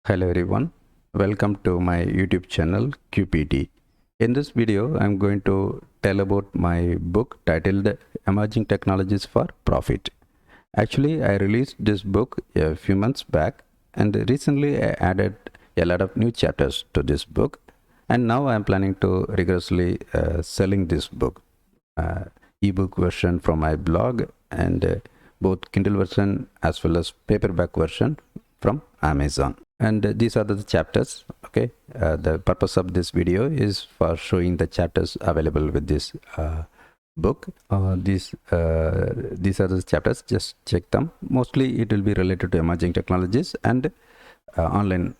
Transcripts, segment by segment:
Hello everyone, welcome to my YouTube channel QPT. In this video, I'm going to tell about my book titled Emerging Technologies for Profit. Actually, I released this book a few months back and recently I added a lot of new chapters to this book, and now I'm planning to rigorously selling this book, uh, ebook version from my blog and both Kindle version as well as paperback version from Amazon. And these are the chapters. Okay, the purpose of this video is for showing the chapters available with this book. These are the chapters, just check them. Mostly it will be related to emerging technologies and online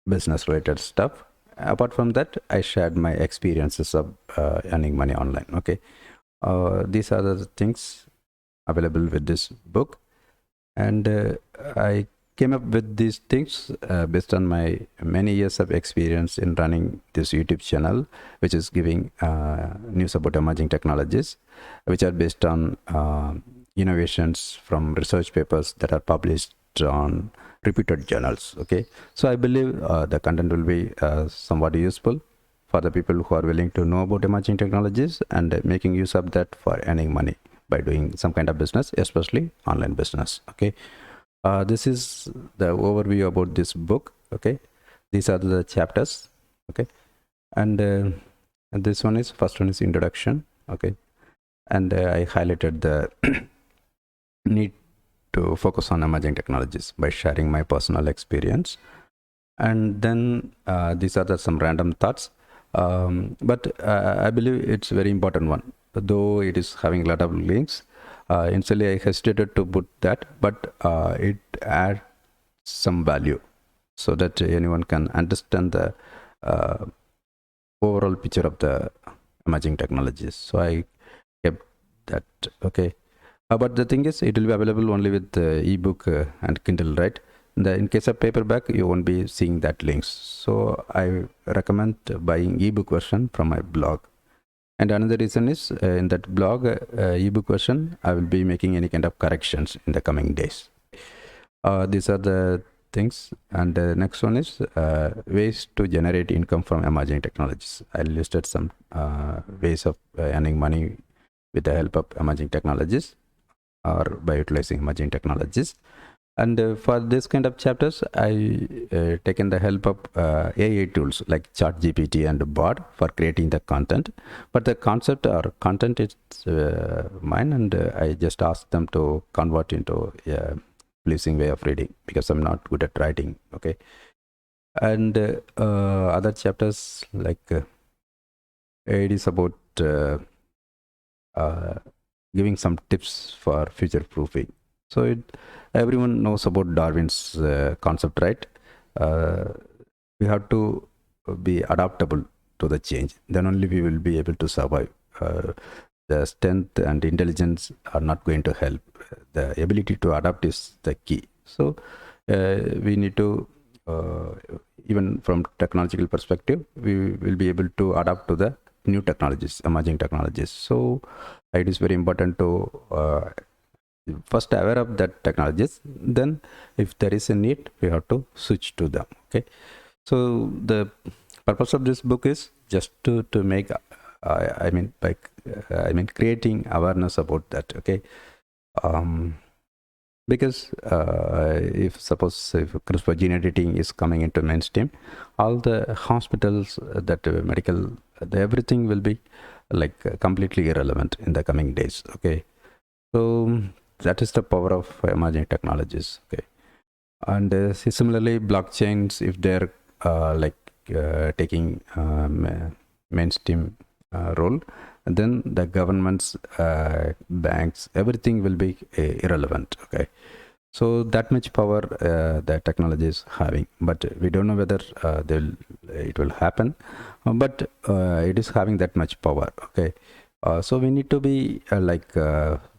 business related stuff. Apart from that, I shared my experiences of earning money online. Okay, these are the things available with this book, and I came up with these things based on my many years of experience in running this YouTube channel, which is giving news about emerging technologies, which are based on innovations from research papers that are published on reputed journals. Okay, so I believe the content will be somewhat useful for the people who are willing to know about emerging technologies and making use of that for earning money by doing some kind of business, especially online business. Okay, this is the overview about this book. Okay, these are the chapters. Okay, and this one is first one is introduction. Okay, and I highlighted the need to focus on emerging technologies by sharing my personal experience, and then these are some random thoughts, but I believe it's a very important one, though it is having a lot of links. Initially I hesitated to put that, but it adds some value so that anyone can understand the uh, overall picture of the emerging technologies. So I kept that. Okay, but the thing is, it will be available only with ebook and Kindle, right? In case of paperback, you won't be seeing that links. So I recommend buying ebook version from my blog. And another reason is in that blog ebook version, I will be making any kind of corrections in the coming days. These are the things. And the next one is ways to generate income from emerging technologies. I listed some ways of earning money with the help of emerging technologies or by utilizing emerging technologies. And for this kind of chapters, I taken the help of AI tools like ChatGPT and Bard for creating the content. But the concept or content is mine, and I just asked them to convert into a pleasing way of reading because I'm not good at writing. Okay, and other chapters like it is about uh, giving some tips for future proofing. So everyone knows about Darwin's concept, right? Uh, we have to be adaptable to the change. Then only we will be able to survive. The strength and intelligence are not going to help. The ability to adapt is the key. So we need to, even from technological perspective, we will be able to adapt to the new technologies, emerging technologies. So it is very important to first aware of that technologies, then if there is a need we have to switch to them. Okay, so the purpose of this book is just to make I mean creating awareness about that. Okay, because if suppose if CRISPR gene editing is coming into mainstream, all the hospitals that medical everything will be like completely irrelevant in the coming days. Okay, so that is the power of emerging technologies. Okay, and similarly blockchains, if they're taking mainstream role, then the governments, banks, everything will be irrelevant. Okay, so that much power the technology is having, but we don't know whether it will happen, but it is having that much power. Okay, so we need to be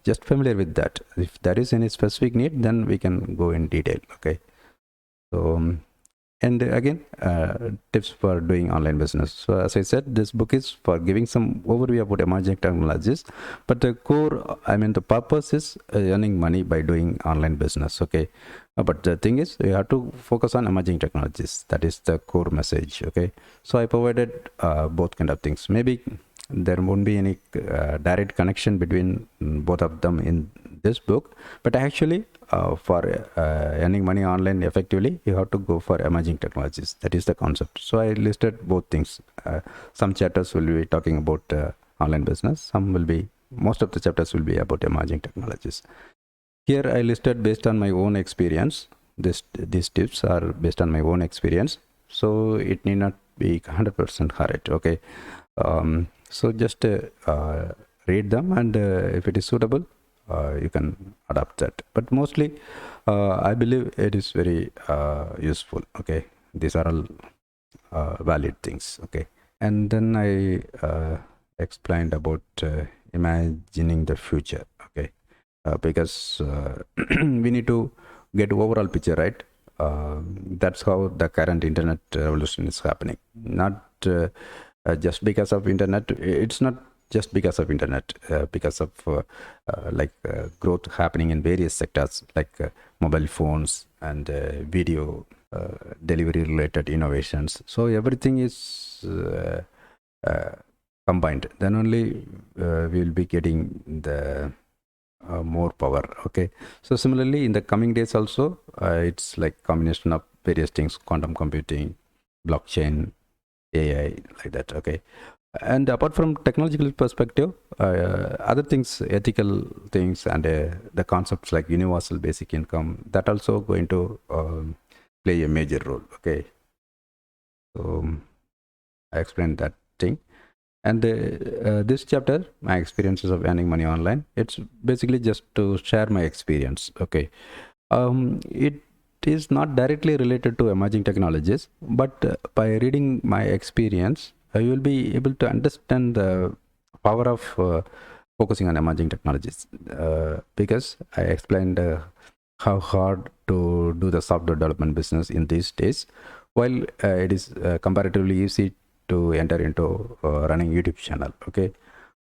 just familiar with that. If there is any specific need, then we can go in detail. Okay, so And again, tips for doing online business. So as I said, this book is for giving some overview about emerging technologies, but the core, I mean, the purpose is earning money by doing online business. Okay, but the thing is, you have to focus on emerging technologies. That is the core message. Okay, so I provided both kind of things. Maybe there won't be any direct connection between both of them in this book, but actually for earning money online effectively, you have to go for emerging technologies. That is the concept. So I listed both things. Some chapters will be talking about online business, some will be, most of the chapters will be about emerging technologies. Here I listed based on my own experience. These tips are based on my own experience, so it need not be 100% correct. Okay, so just read them, and if it is suitable, you can adapt that. But mostly, I believe it is very useful. Okay, these are all valid things. Okay, and then I explained about imagining the future. Okay, because we need to get overall picture, right? That's how the current internet revolution is happening. Not just because of internet. It's not just because of internet, because of growth happening in various sectors like mobile phones and video delivery related innovations. So everything is combined. Then only we will be getting the more power. Okay, so similarly in the coming days also, it's like combination of various things: quantum computing, blockchain, AI, like that. Okay, and apart from technological perspective, other things, ethical things, and the concepts like universal basic income, that also going to play a major role. Okay, so I explained that thing. And this chapter, my experiences of earning money online, it's basically just to share my experience. Okay, it is not directly related to emerging technologies, but by reading my experience, you will be able to understand the power of focusing on emerging technologies, because I explained how hard to do the software development business in these days, while it is comparatively easy to enter into running YouTube channel. Okay,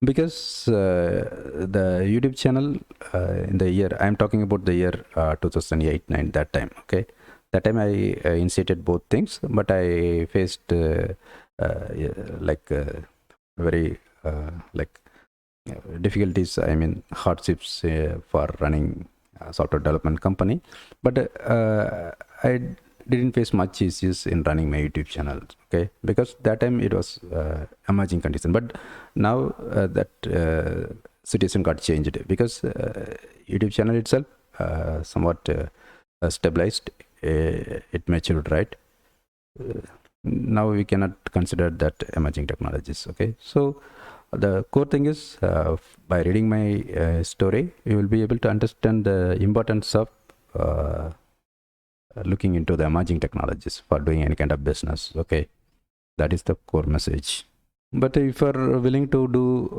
because the YouTube channel in the year, I'm talking about the year 2008-9, that time. Okay, that time I initiated both things, but I faced very difficulties, I mean hardships for running software development company, but I didn't face much issues in running my YouTube channel. Okay, because that time it was emerging condition, but now that situation got changed, because YouTube channel itself somewhat stabilized, it matured, right? Now we cannot consider that emerging technologies. Okay, so the core thing is by reading my story, you will be able to understand the importance of looking into the emerging technologies for doing any kind of business. Okay, that is the core message. But if you are willing to do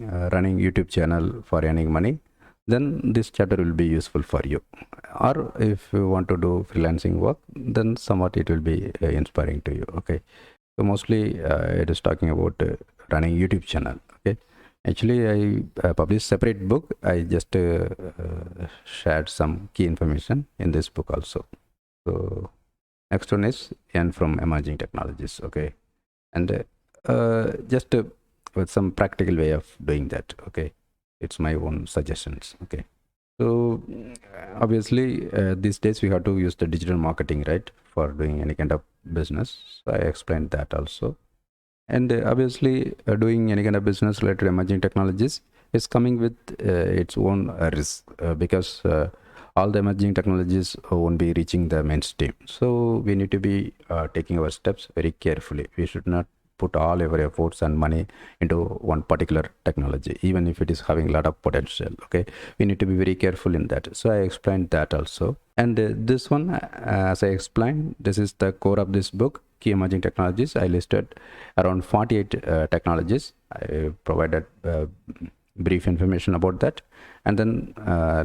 running YouTube channel for earning money, then this chapter will be useful for you. Or if you want to do freelancing work, then somewhat it will be inspiring to you. Okay, so mostly it is talking about running YouTube channel. Okay, actually I published separate book. I just shared some key information in this book also. So next one is earn from emerging technologies. Okay, and just with some practical way of doing that. Okay, it's my own suggestions. Okay, so obviously these days we have to use the digital marketing, right, for doing any kind of business. So I explained that also. And obviously doing any kind of business related to emerging technologies is coming with its own risk, because all the emerging technologies won't be reaching the mainstream. So we need to be taking our steps very carefully. We should not put all our efforts and money into one particular technology, even if it is having a lot of potential. Okay, we need to be very careful in that. So I explained that also. And this one, as I explained, this is the core of this book, Key Emerging Technologies. I listed around 48 technologies. I provided brief information about that, and then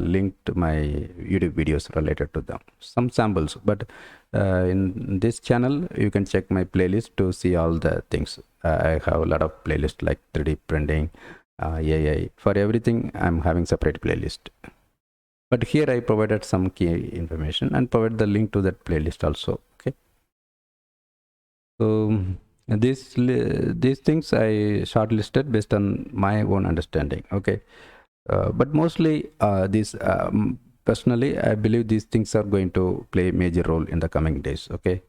linked my YouTube videos related to them, some samples. But in this channel you can check my playlist to see all the things. I have a lot of playlists like 3D printing, AI. For everything I'm having separate playlist, but here I provided some key information and provide the link to that playlist also. Okay, so these things I shortlisted based on my own understanding. Okay, but mostly these personally I believe these things are going to play a major role in the coming days. Okay,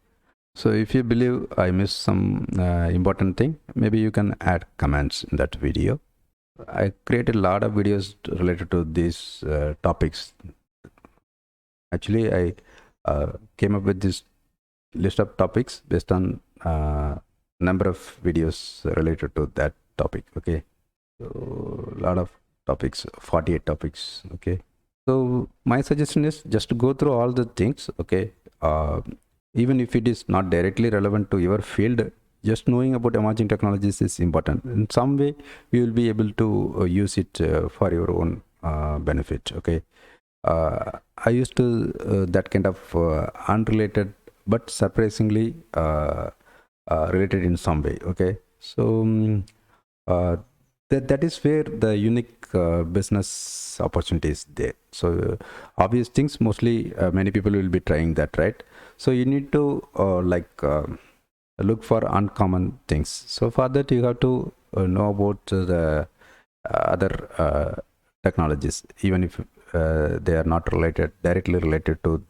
so if you believe I missed some important thing, maybe you can add comments in that video. I created a lot of videos related to these topics. Actually, I came up with this list of topics based on number of videos related to that topic. Okay, so a lot of topics, 48 topics. Okay, so my suggestion is just go through all the things. Okay, even if it is not directly relevant to your field, just knowing about emerging technologies is important. In some way you will be able to use it for your own benefit. Okay, I used to that kind of unrelated but surprisingly related in some way. Okay, so that is where the unique business opportunity is there. So obvious things, mostly many people will be trying that, right? So you need to look for uncommon things. So for that you have to know about the other technologies, even if they are not directly related to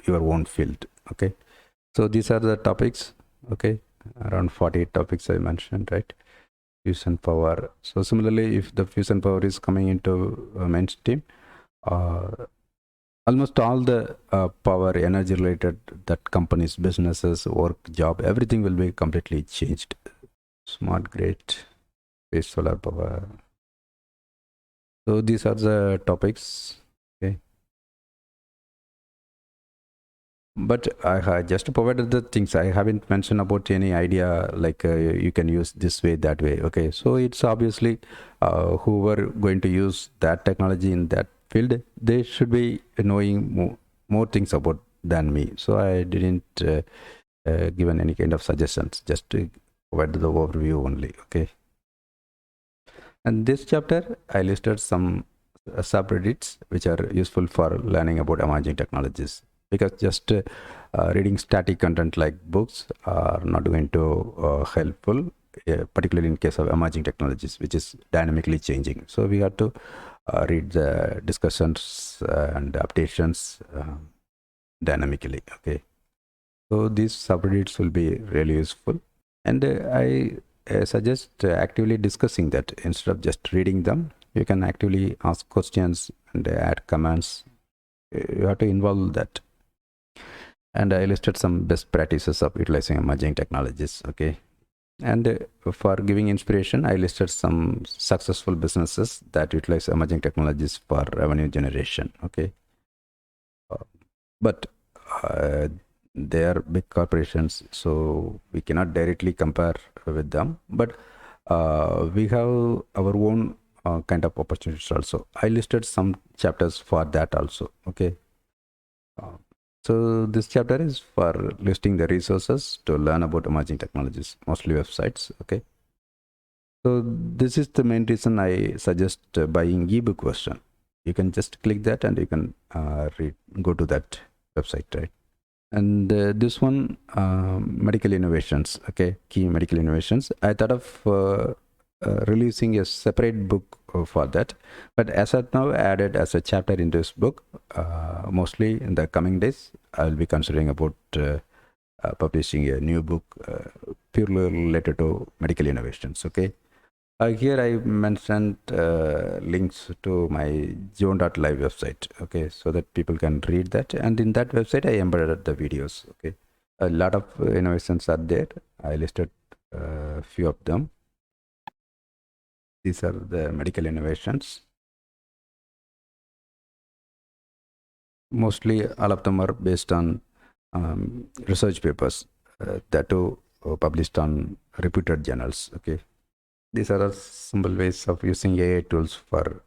your own field. Okay, so these are the topics. Okay, around 48 topics I mentioned, right? Fusion power. So similarly, if the fusion power is coming into mainstream, almost all the power energy related that companies, businesses, work, job, everything will be completely changed. Smart grid, space, solar power. So these are the topics. Okay, but I just provided the things. I haven't mentioned about any idea like you can use this way, that way. Okay, so it's obviously whoever going to use that technology in that field, they should be knowing more things about than me. So I didn't given any kind of suggestions, just to provide the overview only. Okay, and this chapter I listed some subreddits which are useful for learning about emerging technologies, because just reading static content like books are not going to helpful, particularly in case of emerging technologies which is dynamically changing. So we have to read the discussions and updations dynamically. Okay, so these subreddits will be really useful, and I suggest actively discussing that instead of just reading them. You can actively ask questions and add comments. You have to involve that. And I listed some best practices of utilizing emerging technologies. Okay, and for giving inspiration, I listed some successful businesses that utilize emerging technologies for revenue generation. Okay, but they are big corporations, so we cannot directly compare with them, but we have our own kind of opportunities also. I listed some chapters for that also. Okay, so this chapter is for listing the resources to learn about emerging technologies, mostly websites. Okay, so this is the main reason I suggest buying ebook version. You can just click that and you can go to that website, right? And this one, medical innovations. Okay, key medical innovations. I thought of releasing a separate book for that, but as of now added as a chapter in this book. Mostly in the coming days I'll be considering about publishing a new book purely related to medical innovations. Okay, here I mentioned links to my zone.live website. Okay, so that people can read that, and in that website I embedded the videos. Okay, a lot of innovations are there. I listed a few of them. These are the medical innovations. Mostly all of them are based on research papers that too published on reputed journals. Okay, These are simple ways of using AI tools for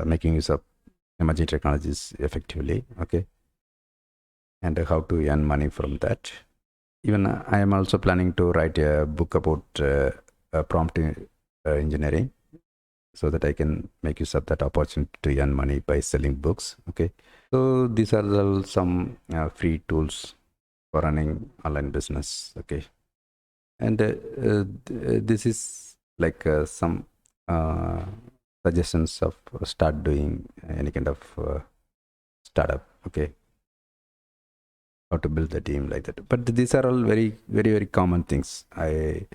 making use of emerging technologies effectively. Okay, and how to earn money from that. Even I am also planning to write a book about prompt engineering, so that I can make use of that opportunity to earn money by selling books. Okay, so these are all some free tools for running online business. Okay, and this is like some uh, suggestions of start doing any kind of startup. Okay, how to build the team like that. But these are all very common things. I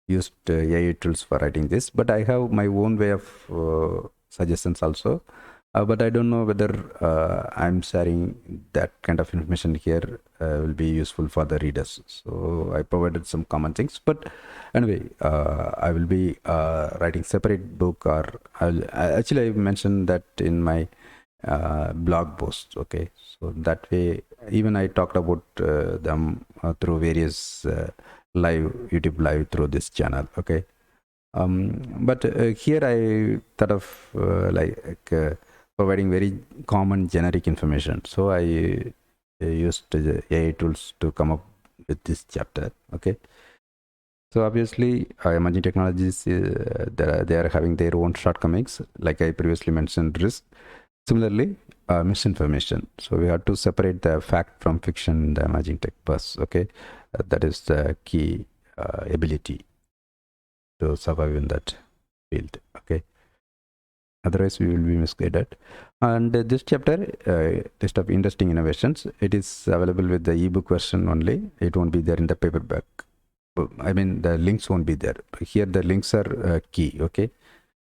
used AI tools for writing this, but I have my own way of suggestions also. But I don't know whether I'm sharing that kind of information here will be useful for the readers. So I provided some common things. But anyway, I will be writing separate book, or actually I mentioned that in my blog posts. Okay, so that way even I talked about them through various live YouTube live through this channel. Okay, but here I thought of providing very common generic information, so I used AI tools to come up with this chapter. Okay, so obviously emerging technologies, they are having their own shortcomings, like I previously mentioned, risk. Similarly, misinformation. So we have to separate the fact from fiction in the emerging tech bus. Okay, that is the key ability to survive in that field. Okay, otherwise we will be misguided. And this chapter, list of interesting innovations, it is available with the ebook version only. It won't be there in the paperback. I mean, the links won't be there. Here, the links are key. Okay.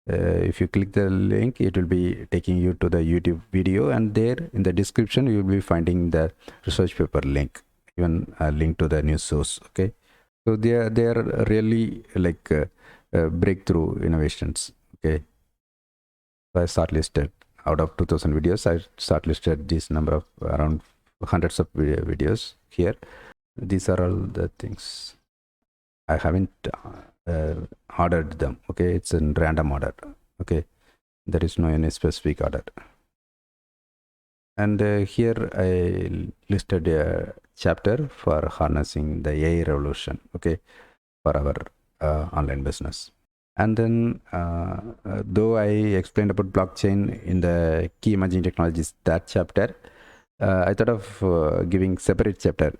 If you click the link, it will be taking you to the YouTube video, and there in the description you will be finding the research paper link, even a link to the news source. Okay, so they are really like breakthrough innovations. Okay, so I shortlisted out of 2000 videos. I shortlisted this number of around hundreds of videos here. These are all the things. I haven't ordered them. Okay, it's in random order. Okay, there is no any specific order. And here I listed a chapter for harnessing the AI revolution. Okay, for our online business. And then though I explained about blockchain in the key emerging technologies, that chapter, I thought of giving separate chapter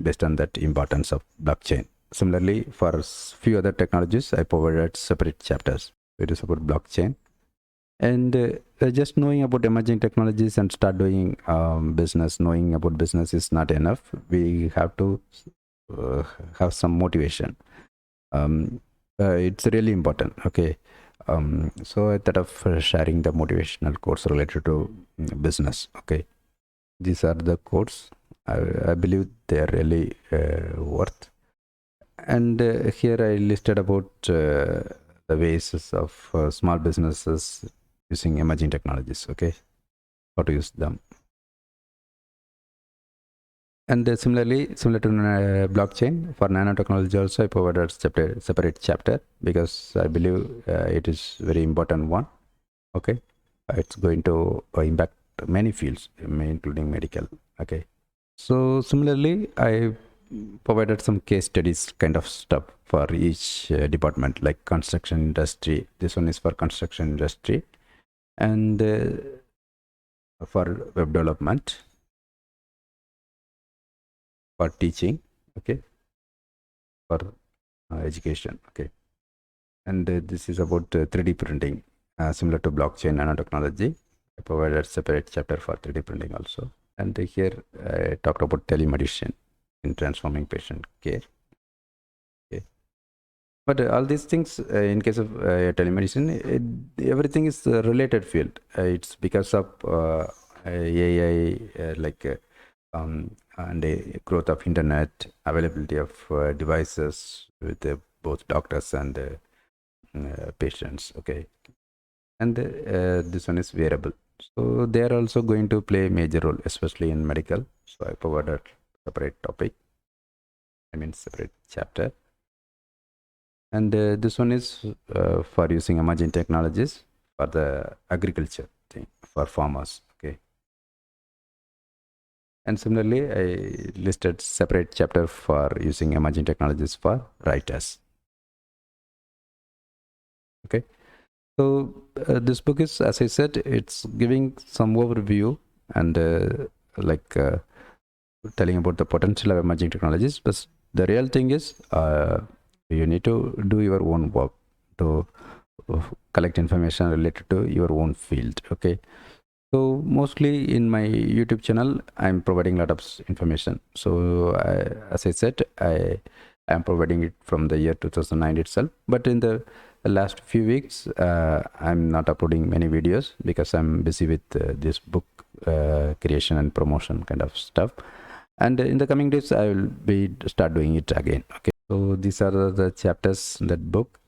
based on that importance of blockchain. Similarly, for few other technologies, I provided separate chapters. It is about blockchain. And just knowing about emerging technologies and start doing business, knowing about business is not enough. We have to have some motivation. It's really important. Okay. So I thought of sharing the motivational quotes related to business. Okay. These are the quotes. I believe they are really worth. And here I listed about the ways of small businesses using emerging technologies. Okay, how to use them. And similarly, similar to blockchain, for nanotechnology also I provided separate chapter, because I believe it is very important one. Okay, it's going to impact many fields, including medical. Okay, so similarly I provided some case studies kind of stuff for each department, like construction industry. This one is for construction industry, and for web development, for teaching. Okay, for education. Okay, and this is about 3D printing, similar to blockchain nanotechnology. I provided separate chapter for 3D printing also. And here I talked about telemedicine in transforming patient care. Okay, but all these things, in case of telemedicine, everything is a related field. It's because of AI, and the growth of internet, availability of devices with both doctors and patients. Okay, and this one is wearable. So they are also going to play a major role, especially in medical. So I provided separate topic. I mean separate chapter. And this one is for using emerging technologies for the agriculture thing for farmers. Okay. And similarly, I listed separate chapter for using emerging technologies for writers. Okay. So this book is, as I said, it's giving some overview and like telling about the potential of emerging technologies. But the real thing is, you need to do your own work to collect information related to your own field. Okay. So mostly in my YouTube channel, I'm providing a lot of information. So as I said, I am providing it from the year 2009 itself. But in the last few weeks, I'm not uploading many videos because I'm busy with this book creation and promotion kind of stuff. And in the coming days, I will be start doing it again. Okay. So these are the chapters in that book,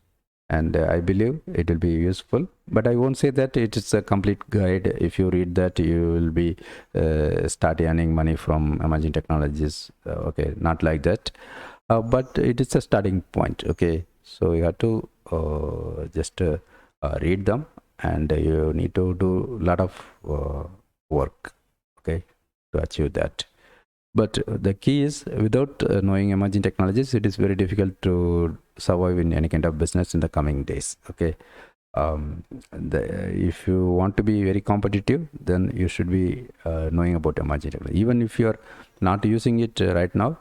and I believe it will be useful, but I won't say that it is a complete guide. If you read that, you will be start earning money from emerging technologies. Okay, not like that, but it is a starting point. Okay, so you have to just read them, and you need to do a lot of work, okay, to achieve that. But the key is, without knowing emerging technologies, it is very difficult to survive in any kind of business in the coming days. Okay. If you want to be very competitive, then you should be knowing about emerging technology. Even if you are not using it right now,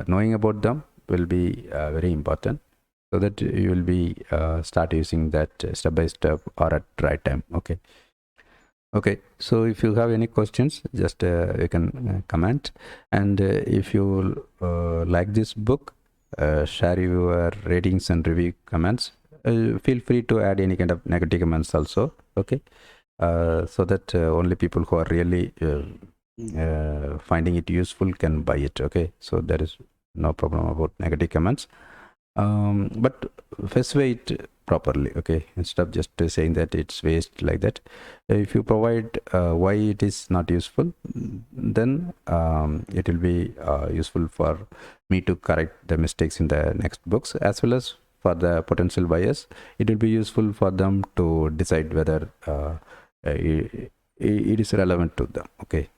knowing about them will be very important, so that you will be start using that step by step or at right time. Okay. Okay, so if you have any questions, just you can comment. And if you like this book, share your ratings and review comments. Feel free to add any kind of negative comments also. Okay, so that only people who are really finding it useful can buy it. Okay, so there is no problem about negative comments. But specify it properly. Okay, instead of just saying that it's waste like that, if you provide why it is not useful, then it will be useful for me to correct the mistakes in the next books, as well as for the potential buyers. It will be useful for them to decide whether it is relevant to them. Okay,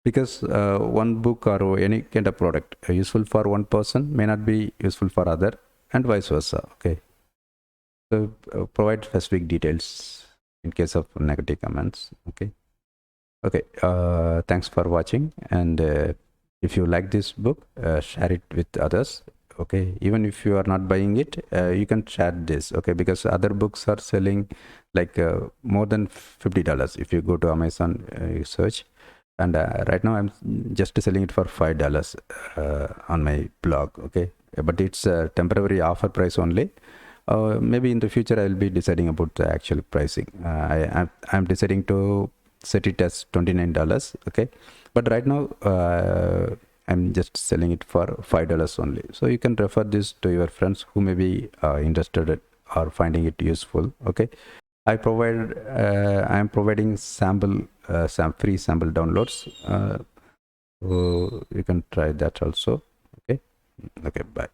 because one book or any kind of product useful for one person may not be useful for other, and vice versa. Okay, so provide specific details in case of negative comments. Okay. Okay, thanks for watching, and if you like this book, share it with others. Okay, even if you are not buying it, you can share this. Okay, because other books are selling like more than $50 if you go to Amazon, you search. And right now I'm just selling it for $5 on my blog. Okay, but it's a temporary offer price only. Maybe in the future I'll be deciding about the actual pricing. I'm deciding to set it as $29. Okay, but right now I'm just selling it for $5 only. So you can refer this to your friends who may be interested or finding it useful. Okay, I am providing some free sample downloads. So you can try that also. Okay. Okay, bye.